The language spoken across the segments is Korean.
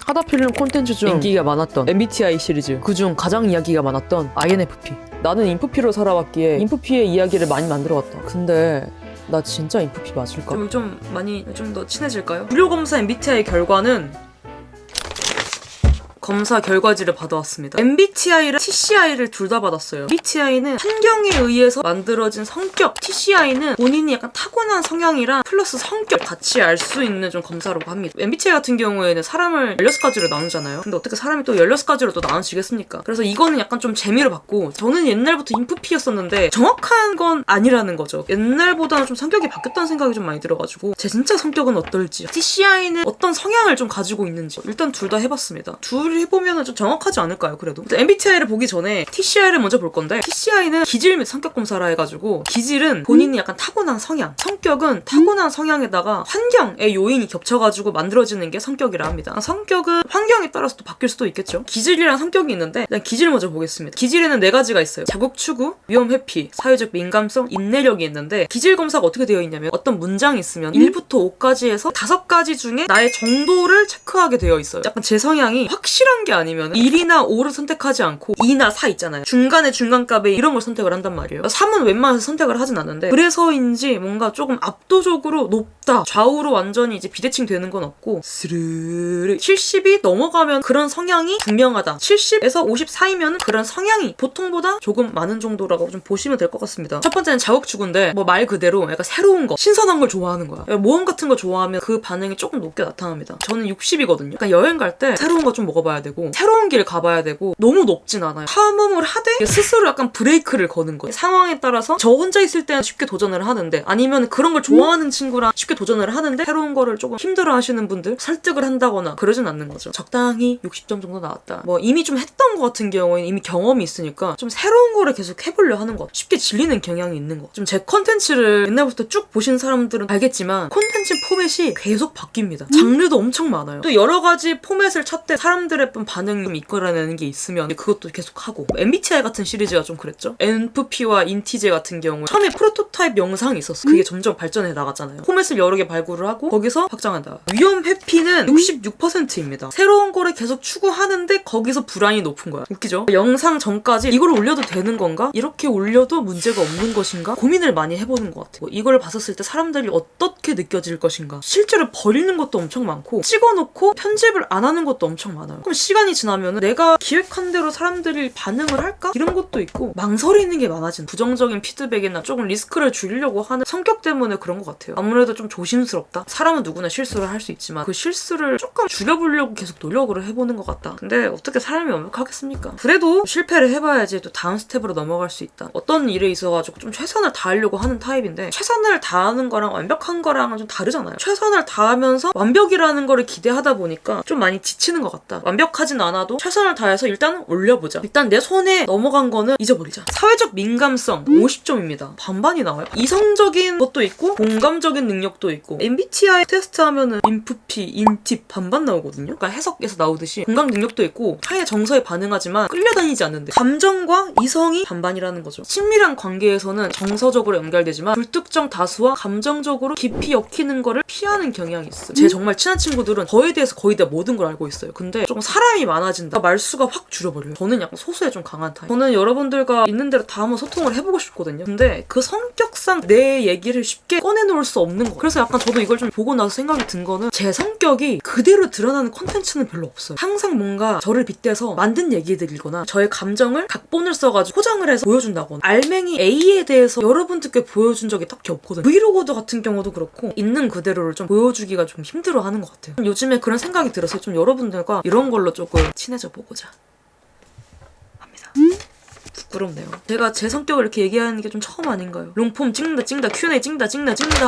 하다 필름 콘텐츠 중 인기가 많았던 MBTI 시리즈, 그중 가장 이야기가 많았던 INFP. 나는 인프피로 살아왔기에 인프피의 이야기를 많이 만들어왔다. 근데 나 진짜 인프피 맞을까? 좀 더 친해질까요? 무료 검사 MBTI 결과는 검사 결과지를 받아왔습니다. MBTI랑 TCI를 둘 다 받았어요. MBTI는 환경에 의해서 만들어진 성격, TCI는 본인이 약간 타고난 성향이랑 플러스 성격 같이 알 수 있는 좀 검사라고 합니다. MBTI 같은 경우에는 사람을 16가지로 나누잖아요. 근데 어떻게 사람이 또 16가지로 또 나눠지겠습니까? 그래서 이거는 약간 좀 재미로 봤고, 저는 옛날부터 인프피였었는데 정확한 건 아니라는 거죠. 옛날보다는 좀 성격이 바뀌었다는 생각이 좀 많이 들어가지고 제 진짜 성격은 어떨지, TCI는 어떤 성향을 좀 가지고 있는지 일단 둘 다 해봤습니다. 둘 해보면 좀 정확하지 않을까요? 그래도 MBTI를 보기 전에 TCI를 먼저 볼 건데, TCI는 기질 및 성격 검사라 해가지고, 기질은 본인이 약간 타고난 성향, 성격은 타고난 성향에다가 환경의 요인이 겹쳐가지고 만들어지는 게 성격이라 합니다. 성격은 환경에 따라서 또 바뀔 수도 있겠죠. 기질이랑 성격이 있는데 일단 기질 먼저 보겠습니다. 기질에는 4가지가 있어요. 자국 추구, 위험 회피, 사회적 민감성, 인내력이 있는데, 기질 검사가 어떻게 되어 있냐면 어떤 문장이 있으면 1부터 5까지 해서 5가지 중에 나의 정도를 체크하게 되어 있어요. 약간 제 성향이 확실한 게 아니면 1이나 5를 선택하지 않고 2나 4 있잖아요. 중간에 중간값에 이런 걸 선택을 한단 말이에요. 3은 웬만해서 선택을 하진 않는데, 그래서인지 뭔가 조금 압도적으로 높다, 좌우로 완전히 이제 비대칭 되는 건 없고, 스르르 70이 넘어가면 그런 성향이 분명하다, 70에서 50 사이면 그런 성향이 보통보다 조금 많은 정도라고 좀 보시면 될 것 같습니다. 첫 번째는 자국추구인데, 뭐 말 그대로 약간 새로운 거, 신선한 걸 좋아하는 거야. 모험 같은 거 좋아하면 그 반응이 조금 높게 나타납니다. 저는 60이거든요. 그러니까 여행 갈 때 새로운 거 좀 먹어봐야 되고, 새로운 길 가봐야 되고, 너무 높진 않아요. 탐험을 하되 스스로 약간 브레이크를 거는 거예요. 상황에 따라서 저 혼자 있을 때는 쉽게 도전을 하는데, 아니면 그런 걸 좋아하는 친구랑 쉽게 도전을 하는데, 새로운 거를 조금 힘들어 하시는 분들 설득을 한다거나 그러진 않는 거죠. 적당히 60점 정도 나왔다. 뭐 이미 좀 했던 거 같은 경우에는 이미 경험이 있으니까 좀 새로운 거를 계속 해보려 하는 거, 쉽게 질리는 경향이 있는 거. 좀 제 컨텐츠를 옛날부터 쭉 보신 사람들은 알겠지만 컨텐츠 포맷이 계속 바뀝니다. 장르도 엄청 많아요. 또 여러 가지 포맷을 찾되 사람들의 반응이 좀 이끌어내는 게 있으면 그것도 계속 하고, MBTI 같은 시리즈가 좀 그랬죠. NFP와 인티제 같은 경우에 처음에 프로토타입 영상이 있었어. 그게 점점 발전해 나갔잖아요. 포맷을 여러 개 발굴을 하고 거기서 확장한다. 위험 회피는 66%입니다. 새로운 거를 계속 추구하는데 거기서 불안이 높은 거야. 웃기죠? 영상 전까지 이걸 올려도 되는 건가? 이렇게 올려도 문제가 없는 것인가? 고민을 많이 해보는 것 같아요. 이걸 봤었을 때 사람들이 어떻게 느껴질 것인가? 실제로 버리는 것도 엄청 많고, 찍어놓고 편집을 안 하는 것도 엄청 많아요. 그럼 시간이 지나면 내가 기획한 대로 사람들이 반응을 할까? 이런 것도 있고, 망설이는 게 많아진, 부정적인 피드백이나 조금 리스크를 줄이려고 하는 성격 때문에 그런 것 같아요. 아무래도 좀 조심스럽다? 사람은 누구나 실수를 할 수 있지만 그 실수를 조금 줄여보려고 계속 노력을 해보는 것 같다. 근데 어떻게 사람이 완벽하겠습니까? 그래도 실패를 해봐야지 또 다음 스텝으로 넘어갈 수 있다. 어떤 일에 있어가지고 좀 최선을 다하려고 하는 타입인데, 최선을 다하는 거랑 완벽한 거랑은 좀 다르잖아요. 최선을 다하면서 완벽이라는 거를 기대하다 보니까 좀 많이 지치는 것 같다. 완벽하진 않아도 최선을 다해서 일단 올려보자. 일단 내 손에 넘어간 거는 잊어버리자. 사회적 민감성 50점입니다. 반반이 나와요. 이성적인 것도 있고 공감적인 능력도 있고, MBTI 테스트하면은 인프피, 인팁 반반 나오거든요. 그러니까 해석에서 나오듯이 공감 능력도 있고 타인의 정서에 반응하지만 끌려다니지 않는데, 감정과 이성이 반반이라는 거죠. 친밀한 관계에서는 정서적으로 연결되지만 불특정 다수와 감정적으로 깊이 엮이는 거를 피하는 경향이 있어요. 제 정말 친한 친구들은 저에 대해서 거의 다 모든 걸 알고 있어요. 근데 조금 사람이 많아진다, 말수가 확 줄어버려요. 저는 약간 소수에 좀 강한 타입. 저는 여러분들과 있는 대로 다 한번 소통을 해보고 싶거든요. 근데 그 성격상 내 얘기를 쉽게 꺼내놓을 수 없는 거. 그래서 약간 저도 이걸 좀 보고 나서 생각이 든 거는, 제 성격이 그대로 드러나는 콘텐츠는 별로 없어요. 항상 뭔가 저를 빗대서 만든 얘기들이거나 저의 감정을 각본을 써가지고 포장을 해서 보여준다거나, 알맹이 A에 대해서 여러분들께 보여준 적이 딱히 없거든요. 브이로그 같은 경우도 그렇고 있는 그대로를 좀 보여주기가 좀 힘들어하는 것 같아요. 요즘에 그런 생각이 들어서 좀 여러분들과 이런 걸로 조금 친해져 보고자 합니다. 부끄럽네요. 제가 제 성격을 이렇게 얘기하는 게 좀 처음 아닌가요? 롱폼 찍는다 Q&A 찍는다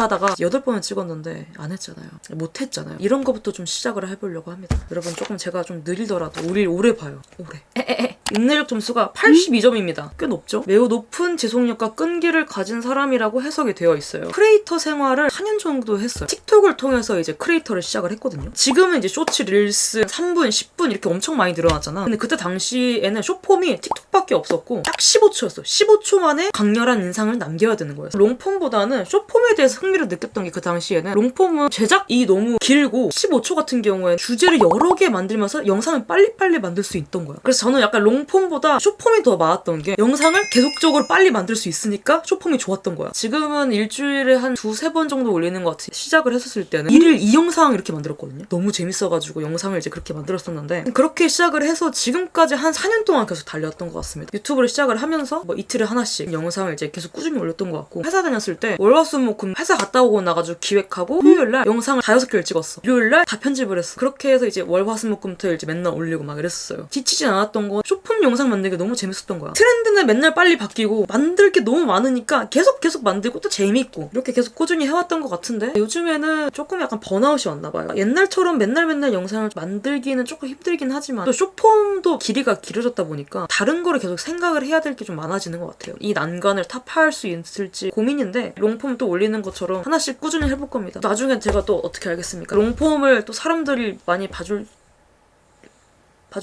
하다가 8번을 찍었는데 안 했잖아요. 못 했잖아요. 이런 거부터 좀 시작을 해보려고 합니다. 여러분 조금 제가 좀 느리더라도 우리 오래 봐요. 오래. 인내력 점수가 82점입니다. 꽤 높죠? 매우 높은 지속력과 끈기를 가진 사람이라고 해석이 되어 있어요. 크리에이터 생활을 4년 정도 했어요. 틱톡을 통해서 이제 크리에이터를 시작을 했거든요. 지금은 이제 쇼츠, 릴스 3분, 10분 이렇게 엄청 많이 늘어났잖아. 근데 그때 당시에는 숏폼이 틱톡밖에 없었고 딱 15초였어. 15초 만에 강렬한 인상을 남겨야 되는 거예요. 롱폼보다는 숏폼에 대해서 흥미를 느꼈던 게 그 당시에는 롱폼은 제작이 너무 길고 15초 같은 경우에는 주제를 여러 개 만들면서 영상을 빨리빨리 만들 수 있던 거야. 그래서 저는 약간 롱폼보다 숏폼이 더 많았던 게 영상을 계속적으로 빨리 만들 수 있으니까 숏폼이 좋았던 거야. 지금은 일주일에 한 2-3번 정도 올리는 것 같아. 시작을 했었을 때는 1일 2영상 이렇게 만들었거든요. 너무 재밌어가지고 영상을 이제 그렇게 만들었었는데 그렇게 시작을 해서 지금까지 한 4년 동안 계속 달렸던 것 같습니다. 유튜브를 시작을 하면서 뭐 이틀에 하나씩 영상을 이제 계속 꾸준히 올렸던 것 같고 회사 다녔을 때 월화수목금 회사 갔다 오고 나가지고 기획하고 토요일날 영상을 5개를 찍었어. 일요일날 다 편집을 했어. 그렇게 해서 이제 월화수목금토일 이제 맨날 올리고 막 이랬었어요. 지치진 않았던 거 쇼폼 영상 만들기 너무 재밌었던 거야. 트렌드는 맨날 빨리 바뀌고 만들 게 너무 많으니까 계속 만들고 또 재밌고 이렇게 계속 꾸준히 해왔던 것 같은데 요즘에는 조금 약간 번아웃이 왔나 봐요. 옛날처럼 맨날 영상을 만들기는 조금 힘들긴 하지만 또 쇼폼도 길이가 길어졌다 보니까 다른 거를 계속 생각을 해야 될 게 좀 많아지는 것 같아요. 이 난관을 타파할 수 있을지 고민인데 롱폼 또 올리는 것처럼 하나씩 꾸준히 해볼 겁니다. 나중엔 제가 또 어떻게 알겠습니까? 롱폼을 또 사람들이 많이 봐줄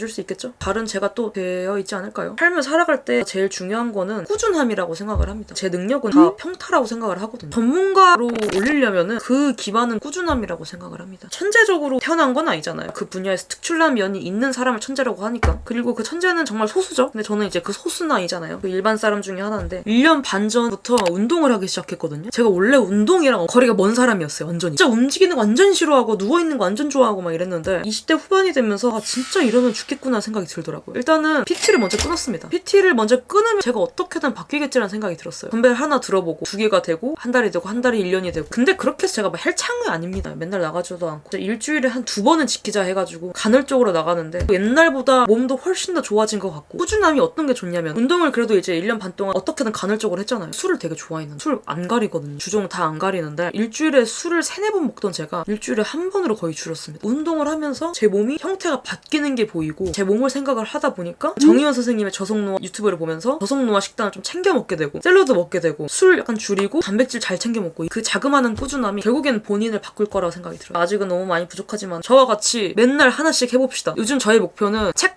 수 있겠죠? 발은 제가 또 되어 있지 않을까요? 삶을 살아갈 때 제일 중요한 거는 꾸준함이라고 생각을 합니다. 제 능력은 다 평타라고 생각을 하거든요. 전문가로 올리려면은 그 기반은 꾸준함이라고 생각을 합니다. 천재적으로 태어난 건 아니잖아요. 그 분야에서 특출난 면이 있는 사람을 천재라고 하니까. 그리고 그 천재는 정말 소수죠? 근데 저는 이제 그 소수는 아니잖아요. 그 일반 사람 중에 하나인데 1년 반 전부터 운동을 하기 시작했거든요. 제가 원래 운동이랑 거리가 먼 사람이었어요. 완전히. 진짜 움직이는 거 완전 싫어하고 누워있는 거 완전 좋아하고 막 이랬는데 20대 후반이 되면서 진짜 이러면 죽겠구나 생각이 들더라고요. 일단은 PT를 먼저 끊었습니다. PT를 먼저 끊으면 제가 어떻게든 바뀌겠지라는 생각이 들었어요. 덤벨 하나 들어보고 2개가 되고 한 달이 되고 한 달이 1년이 되고 근데 그렇게 해서 제가 막 헬창은 아닙니다. 맨날 나가지도 않고 일주일에 한 2번은 지키자 해가지고 간헐적으로 나가는데 옛날보다 몸도 훨씬 더 좋아진 것 같고 꾸준함이 어떤 게 좋냐면 운동을 그래도 이제 1년 반 동안 어떻게든 간헐적으로 했잖아요. 술을 되게 좋아했는데 술 안 가리거든요. 주종 다 안 가리는데 일주일에 술을 3-4번 먹던 제가 일주일에 1번으로 거의 줄었습니다. 운동을 하면서 제 몸이 형태가 바뀌는 게 보이고 제 몸을 생각을 하다 보니까 정의원 선생님의 저속노화 유튜브를 보면서 저속노화 식단을 좀 챙겨 먹게 되고 샐러드 먹게 되고 술 약간 줄이고 단백질 잘 챙겨 먹고 그 자그마한 꾸준함이 결국에는 본인을 바꿀 거라고 생각이 들어요. 아직은 너무 많이 부족하지만 저와 같이 맨날 하나씩 해봅시다. 요즘 저의 목표는 책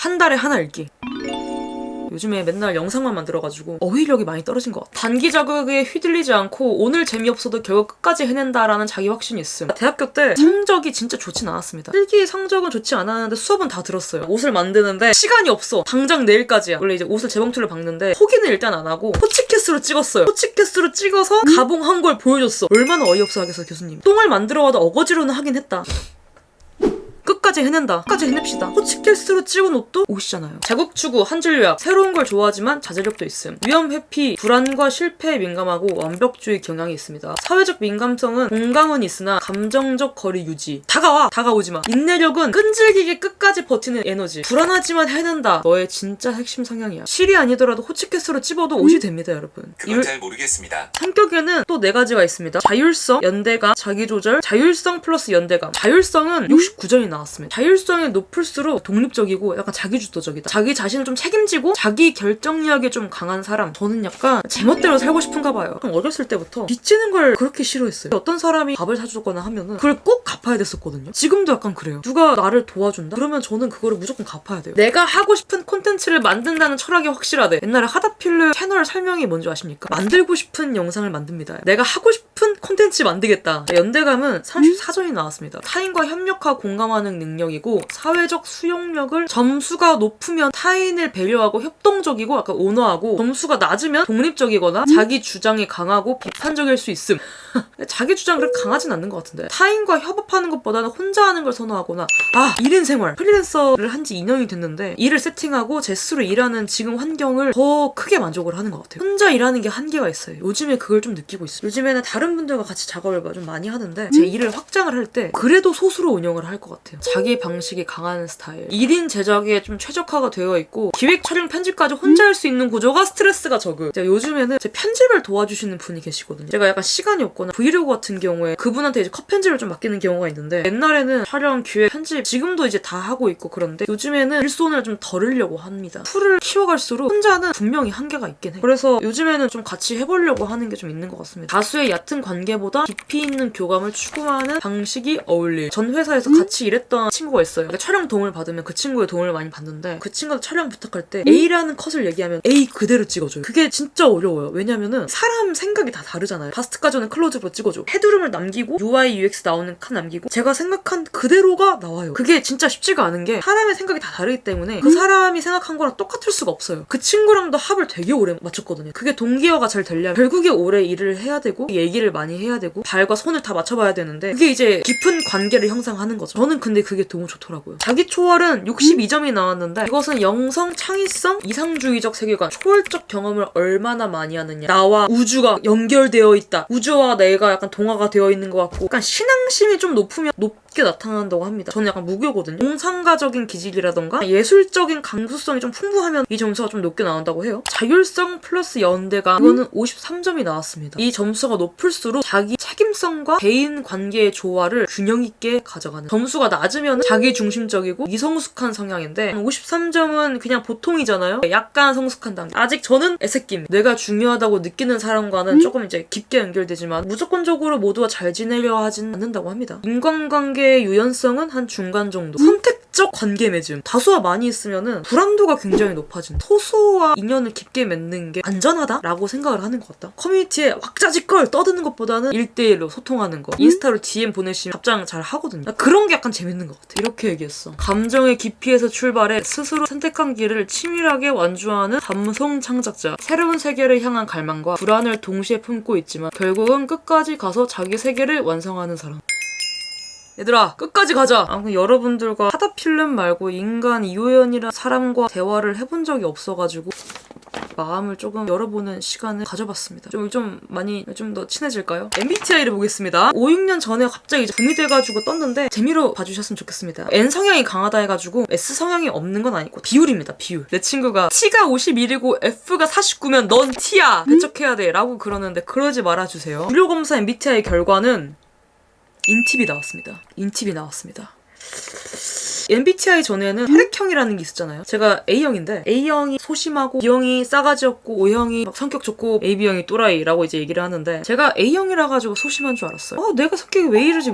한 달에 하나 읽기. 요즘에 맨날 영상만 만들어가지고 어휘력이 많이 떨어진 것 같아. 단기 자극에 휘둘리지 않고 오늘 재미없어도 결국 끝까지 해낸다라는 자기 확신이 있음. 대학교 때 성적이 진짜 좋진 않았습니다. 필기 성적은 좋지 않았는데 수업은 다 들었어요. 옷을 만드는데 시간이 없어. 당장 내일까지야. 원래 이제 옷을 재봉틀로 박는데 포기는 일단 안 하고 호치키스로 찍었어요. 호치키스로 찍어서 가봉한 걸 보여줬어. 얼마나 어이없어 하겠어 교수님. 똥을 만들어와도 어거지로는 하긴 했다. 끝까지 해낸다. 끝까지 해냅시다. 호치키스로 찍은 옷도 옷이잖아요. 자국추구, 한줄요약. 새로운 걸 좋아하지만 자제력도 있음. 위험 회피, 불안과 실패에 민감하고 완벽주의 경향이 있습니다. 사회적 민감성은 공감은 있으나 감정적 거리 유지. 다가오지 마. 인내력은 끈질기게 끝까지 버티는 에너지. 불안하지만 해낸다. 너의 진짜 핵심 성향이야. 실이 아니더라도 호치키스로 찝어도 옷이 됩니다, 여러분. 그건 잘 모르겠습니다. 성격에는 또 4가지가 있습니다. 자율성, 연대감, 자기조절, 자율성 플러스 연대감. 자율성은 69점이 나왔습니다. 자율성이 높을수록 독립적이고 약간 자기주도적이다. 자기 자신을 좀 책임지고 자기 결정력이 좀 강한 사람. 저는 약간 제멋대로 살고 싶은가 봐요. 어렸을 때부터 빚지는 걸 그렇게 싫어했어요. 어떤 사람이 밥을 사주거나 하면은 그걸 꼭 갚아야 됐었거든요. 지금도 약간 그래요. 누가 나를 도와준다? 그러면 저는 그거를 무조건 갚아야 돼요. 내가 하고 싶은 콘텐츠를 만든다는 철학이 확실하대. 옛날에 하다필르 채널 설명이 뭔지 아십니까? 만들고 싶은 영상을 만듭니다. 내가 하고 싶은 콘텐츠 만들겠다. 연대감은 34점이 나왔습니다. 타인과 협력하고 공감하는 능력이고 사회적 수용력을 점수가 높으면 타인을 배려하고 협동적이고 약간 온화하고 점수가 낮으면 독립적이거나 자기 주장이 강하고 비판적일 수 있음. 자기 주장이 그렇게 강하진 않는 것 같은데 타인과 협업하는 것보다는 혼자 하는 걸 선호하거나 1인 생활 프리랜서를 한 지 2년이 됐는데 일을 세팅하고 제 스스로 일하는 지금 환경을 더 크게 만족을 하는 것 같아요. 혼자 일하는 게 한계가 있어요. 요즘에 그걸 좀 느끼고 있어요. 요즘에는 다른 분들과 같이 작업을 좀 많이 하는데 제 일을 확장을 할 때 그래도 소수로 운영을 할 것 같아요. 자기 방식이 강한 스타일. 1인 제작에 좀 최적화가 되어 있고 기획, 촬영, 편집까지 혼자 할 수 있는 구조가 스트레스가 적은. 제가 요즘에는 제 편집을 도와주시는 분이 계시거든요. 제가 약간 시간이 없거나 브이로그 같은 경우에 그분한테 이제 컷 편집을 좀 맡기는 경우가 있는데 옛날에는 촬영, 기획, 편집 지금도 이제 다 하고 있고 그런데 요즘에는 일손을 좀 덜으려고 합니다. 풀을 키워갈수록 혼자는 분명히 한계가 있긴 해요. 그래서 요즘에는 좀 같이 해보려고 하는 게 좀 있는 것 같습니다. 다수의 얕은 관계보다 깊이 있는 교감을 추구하는 방식이 어울릴. 전 회사에서 같이 일했던 친구가 있어요. 그러니까 촬영 도움을 받으면 그 친구의 도움을 많이 받는데 그 친구가 촬영 부탁할 때 A라는 컷을 얘기하면 A 그대로 찍어줘요. 그게 진짜 어려워요. 왜냐면은 사람 생각이 다 다르잖아요. 바스트까지는 클로즈업으로 찍어줘. 헤드룸을 남기고 UI, UX 나오는 컷 남기고 제가 생각한 그대로가 나와요. 그게 진짜 쉽지가 않은 게 사람의 생각이 다 다르기 때문에 그 사람이 생각한 거랑 똑같을 수가 없어요. 그 친구랑도 합을 되게 오래 맞췄거든요. 그게 동기화가 잘 되려면 결국에 오래 일을 해야 되고 얘기를 많이 해야 되고 발과 손을 다 맞춰봐야 되는데 그게 이제 깊은 관계를 형성하는 거죠. 저는 근데 그게 너무 좋더라고요. 자기 초월은 62점이 나왔는데 이것은 영성, 창의성, 이상주의적 세계관, 초월적 경험을 얼마나 많이 하느냐. 나와 우주가 연결되어 있다. 우주와 내가 약간 동화가 되어 있는 것 같고 약간 신앙심이 좀 높으면 높게 나타난다고 합니다. 저는 약간 무교거든요. 공상가적인 기질이라던가 예술적인 강구성이 좀 풍부하면 이 점수가 좀 높게 나온다고 해요. 자율성 플러스 연대감 이거는 53점이 나왔습니다. 이 점수가 높을수록 자기 책임성과 대인 관계의 조화를 균형 있게 가져가는. 점수가 낮으면 자기 중심적이고 미성숙한 성향인데 53점은 그냥 보통이잖아요. 약간 성숙한 단계. 아직 저는 애새끼입니다. 내가 중요하다고 느끼는 사람과는 조금 이제 깊게 연결되지만 무조건적으로 모두와 잘 지내려 하진 않는다고 합니다. 인간관계의 유연성은 한 중간 정도. 선택적 관계 맺음. 다수와 많이 있으면은 불안도가 굉장히 높아진다. 소수와 인연을 깊게 맺는 게 안전하다라고 생각을 하는 것 같다. 커뮤니티에 왁자지껄 떠드는 것보다는 1대1로 소통하는 거. 인스타로 DM 보내시면 답장 잘 하거든요. 그런 게 약간 재밌는 것 같아. 이렇게 얘기했어. 감정의 깊이에서 출발해 스스로 선택한 길을 치밀하게 완주하는 감성 창작자. 새로운 세계를 향한 갈망과 불안을 동시에 품고 있지만 결국은 끝까지 가서 자기 세계를 완성하는 사람. 얘들아 끝까지 가자. 아무튼 여러분들과 하다필름 말고 인간 이호연이란 사람과 대화를 해본 적이 없어가지고 마음을 조금 열어보는 시간을 가져봤습니다. 좀 더 친해질까요? MBTI를 보겠습니다. 5, 6년 전에 갑자기 이제 붐이 돼가지고 떴는데 재미로 봐주셨으면 좋겠습니다. N 성향이 강하다 해가지고 S 성향이 없는 건 아니고 비율입니다. 비율. 내 친구가 T가 51이고 F가 49면 넌 T야. 배척해야 돼 라고 그러는데 그러지 말아주세요. 무료검사 MBTI 결과는 인팁이 나왔습니다. MBTI 전에는 혈액형이라는 게 있었잖아요. 제가 A형인데 A형이 소심하고 B형이 싸가지 없고 O형이 막 성격 좋고 AB형이 또라이라고 이제 얘기를 하는데 제가 A형이라 가지고 소심한 줄 알았어요. 내가 성격이 왜 이러지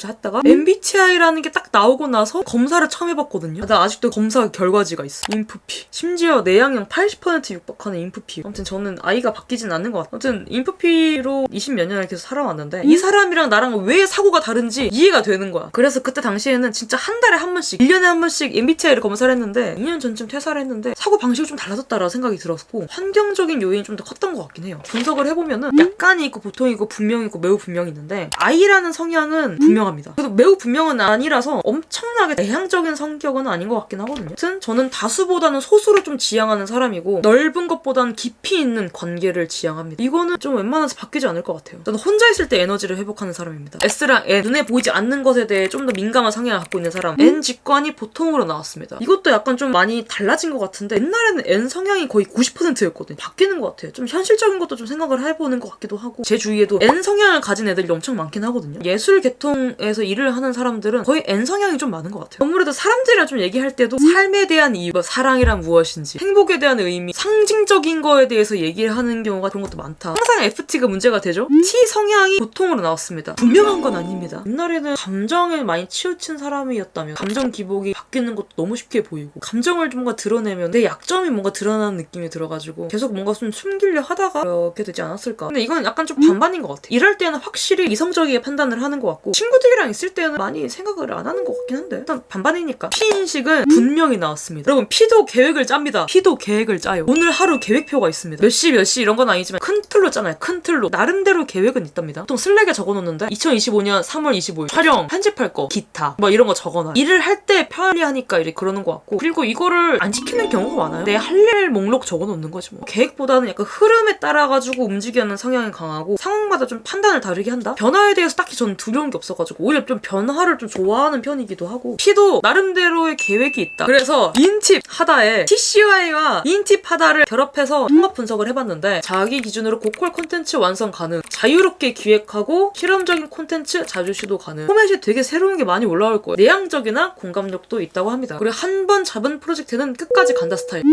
했다가 MBTI라는 게 딱 나오고 나서 검사를 처음 해봤거든요. 나 아직도 검사 결과지가 있어. 인프피. 심지어 내향형 80% 육박하는 인프피. 아무튼 저는 아이가 바뀌진 않는 것 같아요. 아무튼 인프피로 20몇 년을 계속 살아왔는데 이 사람이랑 나랑 왜 사고가 다른지 이해가 되는 거야. 그래서 그때 당시에는 진짜 한 달에 한 번씩 1년에 한 번씩 MBTI를 검사를 했는데 2년 전쯤 퇴사를 했는데 사고 방식이 좀 달라졌다라는 생각이 들었고 환경적인 요인이 좀 더 컸던 것 같긴 해요. 분석을 해보면은 약간이 있고 보통이 있고 분명히 있고 매우 분명히 있는데 I라는 성향은 분명합니다. 그래도 매우 분명은 아니라서 엄청나게 내향적인 성격은 아닌 것 같긴 하거든요. 아무튼 저는 다수보다는 소수를 좀 지향하는 사람이고 넓은 것보다는 깊이 있는 관계를 지향합니다. 이거는 좀 웬만해서 바뀌지 않을 것 같아요. 저는 혼자 있을 때 에너지를 회복하는 사람입니다. S랑 N, 눈에 보이지 않는 것에 대해 좀 더 민감한 성향을 갖고 있는 사람. N 직관이 보통으로 나왔습니다. 이것도 약간 좀 많이 달라진 것 같은데 옛날에는 N 성향이 거의 90%였거든요. 바뀌는 것 같아요. 좀 현실적인 것도 좀 생각을 해보는 것 같기도 하고 제 주위에도 N 성향을 가진 애들이 엄청 많긴 하거든요. 예술 계통에서 일을 하는 사람들은 거의 N 성향이 좀 많은 것 같아요. 아무래도 사람들이랑 좀 얘기할 때도 삶에 대한 이유, 사랑이란 무엇인지, 행복에 대한 의미, 상징적인 거에 대해서 얘기를 하는 경우가 그런 것도 많다. 항상 FT가 문제가 되죠? T 성향이 보통으로 나왔습니다. 분명한 건 아닙니다. 옛날에는 감정에 많이 치우친 사람이었다면 감정 기복이 바뀌는 것도 너무 쉽게 보이고 감정을 좀 뭔가 드러내면 내 약점이 뭔가 드러나는 느낌이 들어가지고 계속 뭔가 좀 숨기려 하다가 그렇게 되지 않았을까. 근데 이건 약간 좀 반반인 것 같아. 일할 때는 확실히 이성적이게 판단을 하는 것 같고 친구들이랑 있을 때는 많이 생각을 안 하는 것 같긴 한데 일단 반반이니까. P인식은 분명히 나왔습니다. 여러분 P도 계획을 짭니다. P도 계획을 짜요. 오늘 하루 계획표가 있습니다. 몇 시 이런 건 아니지만 큰 틀로 짜나요. 큰 틀로 나름대로 계획은 있답니다. 보통 슬랙에 적어놓는데 2025년 3월 25일 촬영 편집할 거 기타 뭐 이런 거 적어놔요. 일을 일을 할 때 편리하니까 이렇게 그러는 것 같고, 그리고 이거를 안 지키는 경우가 많아요. 내 할 일 목록 적어놓는 거지 뭐. 계획보다는 약간 흐름에 따라가지고 움직이는 성향이 강하고 상황마다 좀 판단을 다르게 한다? 변화에 대해서 딱히 저는 두려운 게 없어가지고 오히려 좀 변화를 좀 좋아하는 편이기도 하고, P도 나름대로의 계획이 있다. 그래서 인팁 하다에 TCY와 인팁 하다를 결합해서 통합 분석을 해봤는데, 자기 기준으로 고퀄 콘텐츠 완성 가능, 자유롭게 기획하고 실험적인 콘텐츠 자주 시도 가능, 포맷이 되게 새로운 게 많이 올라올 거예요. 내향적이나 공감력도 있다고 합니다. 그리고 한 번 잡은 프로젝트는 끝까지 간다 스타일.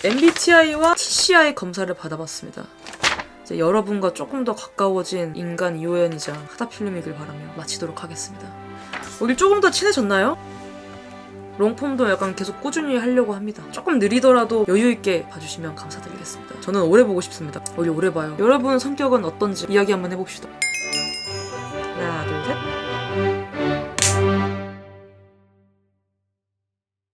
MBTI와 TCI 검사를 받아봤습니다. 이제 여러분과 조금 더 가까워진 인간 이호연이자 하다필름이길 바라며 마치도록 하겠습니다. 우리 조금 더 친해졌나요? 롱폼도 약간 계속 꾸준히 하려고 합니다. 조금 느리더라도 여유있게 봐주시면 감사드리겠습니다. 저는 오래 보고 싶습니다. 우리 오래 봐요. 여러분 성격은 어떤지 이야기 한번 해봅시다.